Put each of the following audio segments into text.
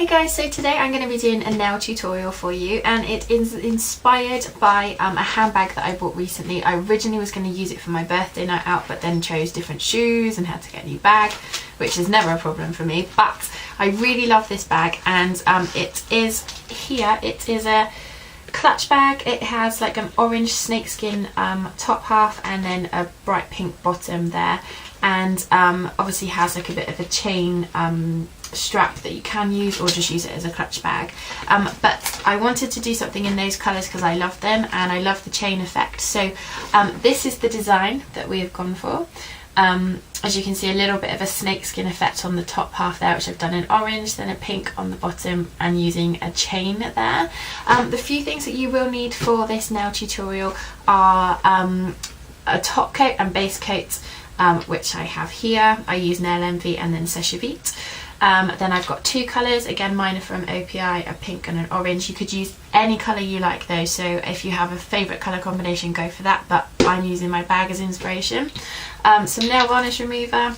Hey guys, so today I'm going to be doing a nail tutorial for you, and it is inspired by a handbag that I bought recently. I originally was going to use it for my birthday night out, but then chose different shoes and had to get a new bag, which is never a problem for me. But I really love this bag, and it is a clutch bag. It has like an orange snakeskin top half and then a bright pink bottom there, and obviously has like a bit of a chain strap that you can use, or just use it as a clutch bag, but I wanted to do something in those colours because I love them and I love the chain effect. So this is the design that we have gone for. As you can see, a little bit of a snakeskin effect on the top half there, which I've done in orange, then a pink on the bottom, and using a chain there. The few things that you will need for this nail tutorial are a top coat and base coat, which I have here. I use Nail Envy and then Seche Vite. Then I've got two colours, again mine are from OPI, a pink and an orange. You could use any colour you like though, so if you have a favourite colour combination, go for that, but I'm using my bag as inspiration. Some nail varnish remover.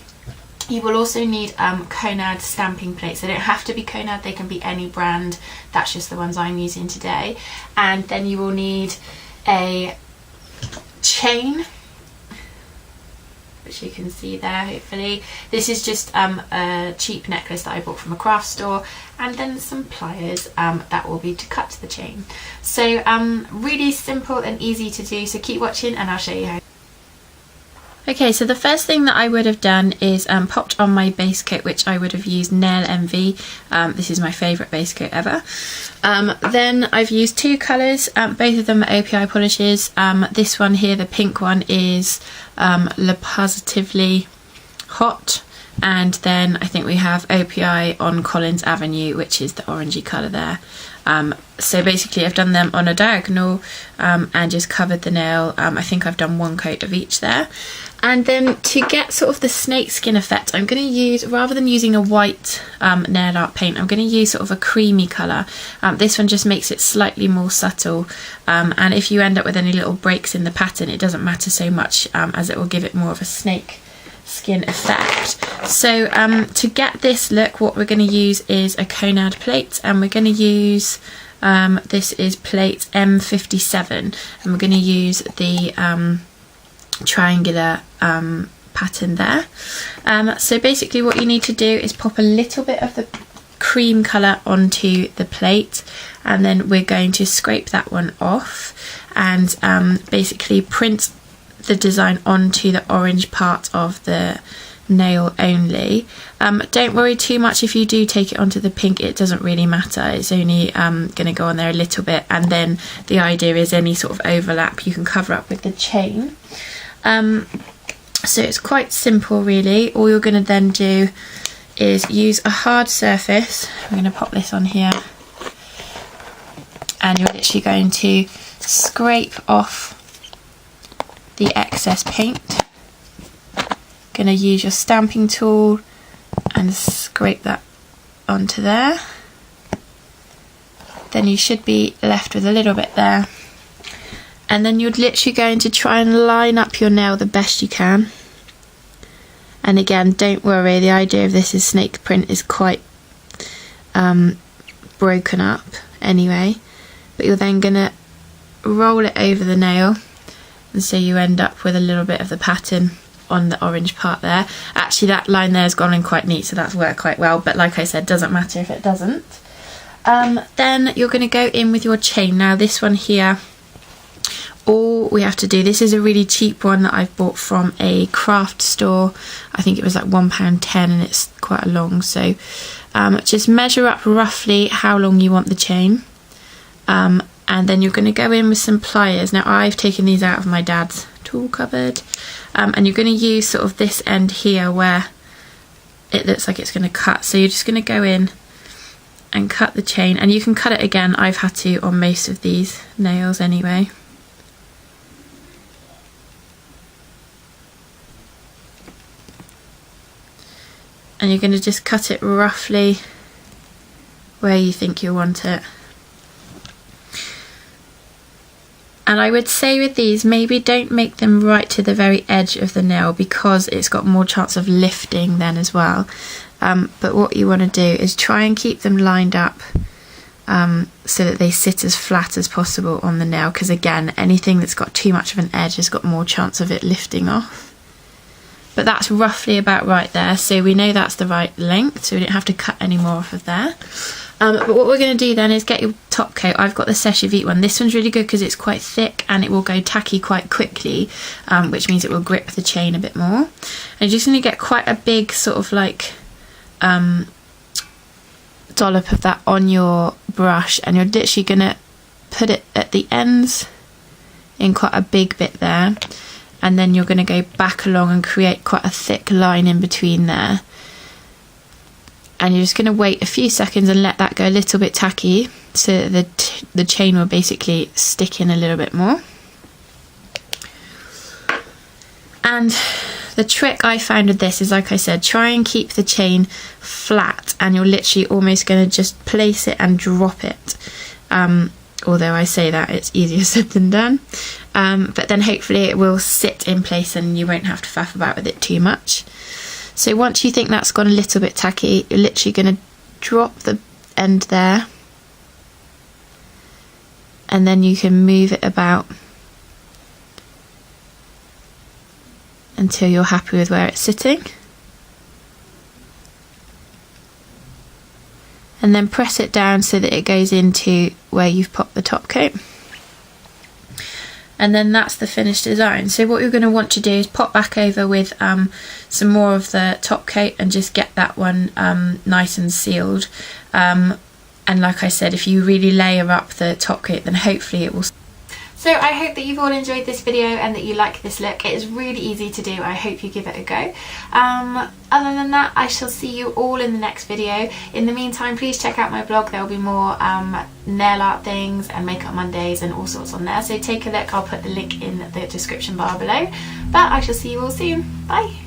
You will also need Konad stamping plates. They don't have to be Konad, they can be any brand, that's just the ones I'm using today. And then you will need a chain, which you can see there hopefully. This is just a cheap necklace that I bought from a craft store, and then some pliers that will be to cut the chain. So really simple and easy to do, so keep watching and I'll show you how. Okay, so the first thing that I would have done is popped on my base coat, which I would have used Nail Envy. This is my favourite base coat ever. Then I've used two colours, both of them are OPI polishes. This one here, the pink one, is Le Positively Hot, and then I think we have OPI on Collins Avenue, which is the orangey colour there. So basically I've done them on a diagonal and just covered the nail. I think I've done one coat of each there. And then to get sort of the snakeskin effect, I'm going to use, rather than using a white nail art paint, I'm going to use sort of a creamy colour. This one just makes it slightly more subtle, and if you end up with any little breaks in the pattern, it doesn't matter so much, as it will give it more of a snake skin effect. So to get this look, what we're going to use is a Konad plate, and we're going to use this is plate M57, and we're going to use the triangular pattern there. So basically what you need to do is pop a little bit of the cream colour onto the plate, and then we're going to scrape that one off and basically print the design onto the orange part of the nail only. Don't worry too much if you do take it onto the pink, it doesn't really matter, it's only going to go on there a little bit, and then the idea is any sort of overlap you can cover up with the chain. So it's quite simple really. All you're going to then do is use a hard surface. I'm going to pop this on here, and you're literally going to scrape off the excess paint. Going to use your stamping tool and scrape that onto there. Then you should be left with a little bit there, and then you're literally going to try and line up your nail the best you can. And again, don't worry, the idea of this is snake print is quite broken up anyway, but you're then going to roll it over the nail, and so you end up with a little bit of the pattern on the orange part there. Actually that line there has gone in quite neat, so that's worked quite well, but like I said, doesn't matter if it doesn't. Then you're going to go in with your chain. Now this one here, all we have to do, this is a really cheap one that I've bought from a craft store. I think it was like £1.10, and it's quite long, so just measure up roughly how long you want the chain, and then you're going to go in with some pliers. Now I've taken these out of my dad's tool cupboard, and you're going to use sort of this end here where it looks like it's going to cut, so you're just going to go in and cut the chain, and you can cut it again. I've had to on most of these nails anyway. And you're going to just cut it roughly where you think you want it. And I would say with these, maybe don't make them right to the very edge of the nail, because it's got more chance of lifting then as well. but what you want to do is try and keep them lined up so that they sit as flat as possible on the nail, because again, anything that's got too much of an edge has got more chance of it lifting off. But that's roughly about right there, so we know that's the right length, so we don't have to cut any more off of there. But what we're going to do then is get your top coat. I've got the Seche Vite one. This one's really good because it's quite thick and it will go tacky quite quickly, which means it will grip the chain a bit more. And you're just going to get quite a big sort of like dollop of that on your brush, and you're literally going to put it at the ends in quite a big bit there, and then you're going to go back along and create quite a thick line in between there. And you're just going to wait a few seconds and let that go a little bit tacky so that the chain will basically stick in a little bit more. And the trick I found with this is, like I said, try and keep the chain flat, and you're literally almost going to just place it and drop it. Although I say that, it's easier said than done. But then hopefully it will sit in place and you won't have to faff about with it too much. So once you think that's gone a little bit tacky, you're literally going to drop the end there, and then you can move it about until you're happy with where it's sitting, and then press it down so that it goes into where you've popped the top coat. And then that's the finished design. So what you're going to want to do is pop back over with some more of the top coat and just get that one nice and sealed. And like I said, if you really layer up the top coat, then hopefully it will. So I hope that you've all enjoyed this video and that you like this look. It is really easy to do. I hope you give it a go. Other than that, I shall see you all in the next video. In the meantime, please check out my blog. There will be more nail art things and Makeup Mondays and all sorts on there. So take a look. I'll put the link in the description bar below. But I shall see you all soon. Bye.